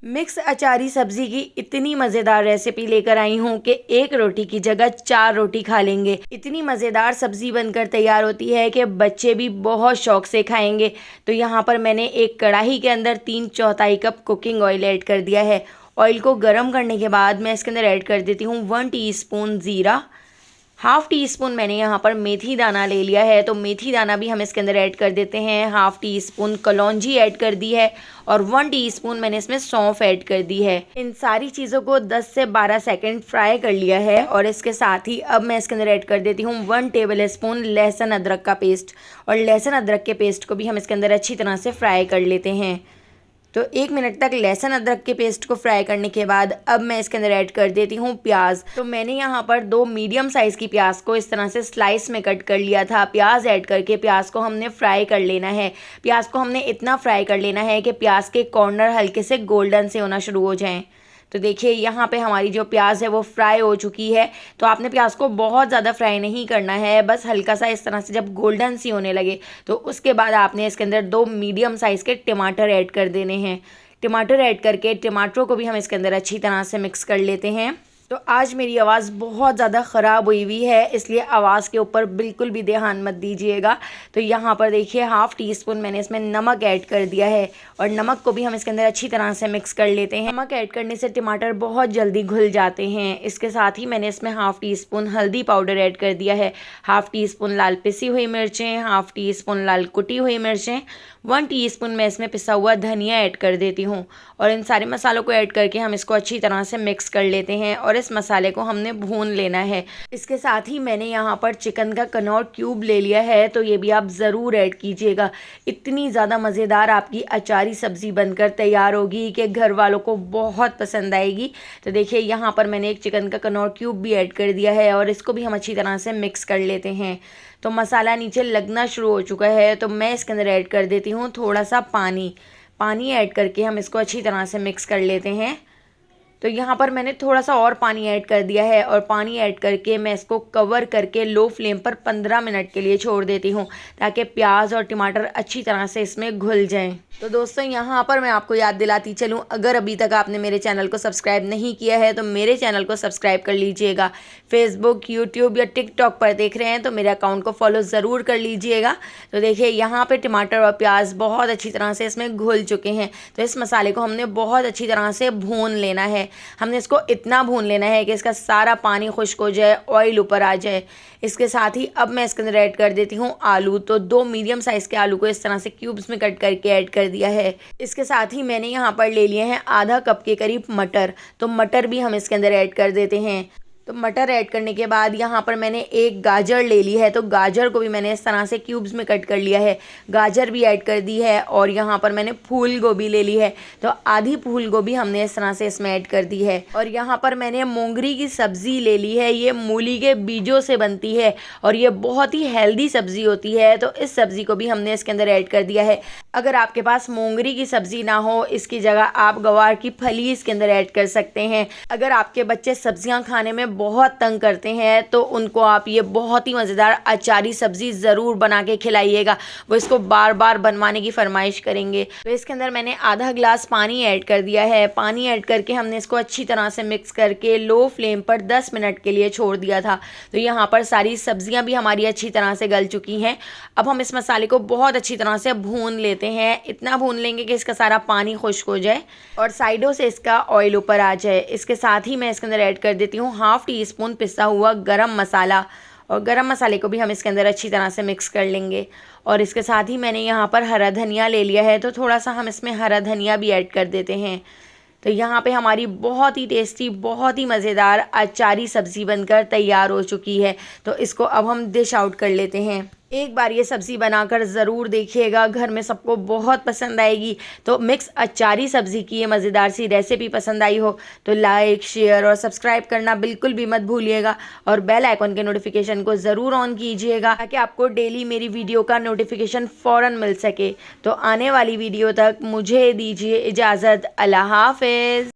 Mix अचारी सब्जी की इतनी मज़ेदार रेसिपी लेकर आई हूँ कि एक रोटी की जगह 4 रोटी खा लेंगे। इतनी मज़ेदार सब्जी बनकर तैयार होती है कि बच्चे भी बहुत शौक से खाएंगे। तो यहाँ पर मैंने एक कढ़ाई के अंदर 3/4 कप कुकिंग ऑयल ऐड कर दिया है। ऑयल को गर्म करने के बाद मैं इसके अंदर ऐड कर देती हूँ 1 टीस्पून ज़ीरा। हाफ़ टी स्पून मैंने यहाँ पर मेथी दाना ले लिया है, तो मेथी दाना भी हम इसके अंदर ऐड कर देते हैं। हाफ़ टी स्पून कलौंजी ऐड कर दी है और 1 टीस्पून मैंने इसमें सौंफ ऐड कर दी है। इन सारी चीज़ों को 10 से 12 सेकंड फ्राई कर लिया है और इसके साथ ही अब मैं इसके अंदर ऐड कर देती हूँ 1 टेबल स्पून लहसुन अदरक का पेस्ट। और लहसुन अदरक के पेस्ट को भी हम इसके अंदर अच्छी तरह से फ्राई कर लेते हैं। तो 1 मिनट तक लहसुन अदरक के पेस्ट को फ्राई करने के बाद अब मैं इसके अंदर ऐड कर देती हूँ प्याज। तो मैंने यहाँ पर 2 मीडियम साइज़ की प्याज को इस तरह से स्लाइस में कट कर लिया था। प्याज ऐड करके प्याज को हमने फ्राई कर लेना है। प्याज को हमने इतना फ्राई कर लेना है कि प्याज के कॉर्नर हल्के से गोल्डन से होना शुरू हो जाएँ। तो देखिए यहाँ पे हमारी जो प्याज है वो फ्राई हो चुकी है। तो आपने प्याज को बहुत ज़्यादा फ्राई नहीं करना है, बस हल्का सा इस तरह से जब गोल्डन सी होने लगे तो उसके बाद आपने इसके अंदर 2 मीडियम साइज़ के टमाटर ऐड कर देने हैं। टमाटर ऐड करके टमाटरों को भी हम इसके अंदर अच्छी तरह से मिक्स कर लेते हैं। तो आज मेरी आवाज़ बहुत ज़्यादा ख़राब हुई है, इसलिए आवाज़ के ऊपर बिल्कुल भी ध्यान मत दीजिएगा। तो यहाँ पर देखिए हाफ़ टी स्पून मैंने इसमें नमक ऐड कर दिया है और नमक को भी हम इसके अंदर अच्छी तरह से मिक्स कर लेते हैं। नमक ऐड करने से टमाटर बहुत जल्दी घुल जाते हैं। इसके साथ ही मैंने इसमें हाफ़ टी स्पून हल्दी पाउडर ऐड कर दिया है, हाफ़ टी स्पून लाल पिसी हुई मिर्चें, हाफ़ टी स्पून लाल कुटी हुई मिर्चें, 1 टीस्पून मैं इसमें पिसा हुआ धनिया ऐड कर देती हूँ। और इन सारे मसालों को ऐड करके हम इसको अच्छी तरह से मिक्स कर लेते हैं और इस मसाले को हमने भून लेना है। इसके साथ ही मैंने यहाँ पर चिकन का कनौर क्यूब ले लिया है, तो ये भी आप ज़रूर ऐड कीजिएगा। इतनी ज़्यादा मज़ेदार आपकी अचारी सब्ज़ी बनकर तैयार होगी कि घर वालों को बहुत पसंद आएगी। तो देखिए यहाँ पर मैंने एक चिकन का कनौर क्यूब भी ऐड कर दिया है और इसको भी हम अच्छी तरह से मिक्स कर लेते हैं। तो मसाला नीचे लगना शुरू हो चुका है, तो मैं इसके अंदर ऐड कर देती हूँ थोड़ा सा पानी। पानी ऐड करके हम इसको अच्छी तरह से मिक्स कर लेते हैं। तो यहाँ पर मैंने थोड़ा सा और पानी ऐड कर दिया है और पानी ऐड करके मैं इसको कवर करके लो फ्लेम पर 15 मिनट के लिए छोड़ देती हूँ, ताकि प्याज और टमाटर अच्छी तरह से इसमें घुल जाएं। तो दोस्तों यहाँ पर मैं आपको याद दिलाती चलूँ, अगर अभी तक आपने मेरे चैनल को सब्सक्राइब नहीं किया है तो मेरे चैनल को सब्सक्राइब कर लीजिएगा। फेसबुक, यूट्यूब या टिकटॉक पर देख रहे हैं तो मेरे अकाउंट को फॉलो ज़रूर कर लीजिएगा। तो देखिए यहाँ पर टमाटर और प्याज बहुत अच्छी तरह से इसमें घुल चुके हैं। तो इस मसाले को हमने बहुत अच्छी तरह से भून लेना है। हमने इसको इतना भून लेना है कि इसका सारा पानी खुश्क हो जाए, ऑयल ऊपर आ जाए। इसके साथ ही अब मैं इसके अंदर ऐड कर देती हूँ आलू। तो 2 मीडियम साइज़ के आलू को इस तरह से क्यूब्स में कट करके ऐड कर दिया है। इसके साथ ही मैंने यहाँ पर ले लिए हैं आधा कप के करीब मटर। तो मटर भी हम इसके अंदर ऐड कर देते हैं। तो मटर ऐड करने के बाद यहाँ पर मैंने एक गाजर ले ली है, तो गाजर को भी मैंने इस तरह से क्यूब्स में कट कर लिया है। गाजर भी ऐड कर दी है और यहाँ पर मैंने फूल गोभी ले ली है, तो आधी फूल गोभी हमने इस तरह से इसमें ऐड कर दी है। और यहाँ पर मैंने मोंगरी की सब्ज़ी ले ली है। ये मूली के बीजों से बनती है और ये बहुत ही हेल्दी सब्ज़ी होती है, तो इस सब्ज़ी को भी हमने इसके अंदर ऐड कर दिया है। अगर आपके पास मोंगरी की सब्ज़ी ना हो, इसकी जगह आप गवार की फली इसके अंदर ऐड कर सकते हैं। अगर आपके बच्चे सब्जियाँ खाने में बहुत तंग करते हैं तो उनको आप ये बहुत ही मज़ेदार अचारी सब्ज़ी ज़रूर बना के खिलाइएगा, वो इसको बार बार बनवाने की फरमाइश करेंगे। तो इसके अंदर मैंने आधा गिलास पानी ऐड कर दिया है। पानी ऐड करके हमने इसको अच्छी तरह से मिक्स करके लो फ्लेम पर 10 मिनट के लिए छोड़ दिया था। तो यहाँ पर सारी सब्जियाँ भी हमारी अच्छी तरह से गल चुकी हैं। अब हम इस मसाले को बहुत अच्छी तरह से भून लेते हैं। इतना भून लेंगे कि इसका सारा पानी खुश्क हो जाए और साइडों से इसका ऑयल ऊपर आ जाए। इसके साथ ही मैं इसके अंदर ऐड कर देती हूँ हाफ़ टी स्पून पिसा हुआ गरम मसाला और गरम मसाले को भी हम इसके अंदर अच्छी तरह से मिक्स कर लेंगे। और इसके साथ ही मैंने यहाँ पर हरा धनिया ले लिया है, तो थोड़ा सा हम इसमें हरा धनिया भी ऐड कर देते हैं। तो यहाँ पे हमारी बहुत ही टेस्टी, बहुत ही मज़ेदार अचारी सब्ज़ी बनकर तैयार हो चुकी है। तो इसको अब हम डिश आउट कर लेते हैं। एक बार ये सब्ज़ी बनाकर ज़रूर देखिएगा, घर में सबको बहुत पसंद आएगी। तो मिक्स अचारी सब्ज़ी की ये मज़ेदार सी रेसिपी पसंद आई हो तो लाइक, शेयर और सब्सक्राइब करना बिल्कुल भी मत भूलिएगा और बेल आइकॉन के नोटिफिकेशन को ज़रूर ऑन कीजिएगा, ताकि आपको डेली मेरी वीडियो का नोटिफिकेशन फ़ौरन मिल सके। तो आने वाली वीडियो तक मुझे दीजिए इजाज़त। अल्लाह हाफ़िज़।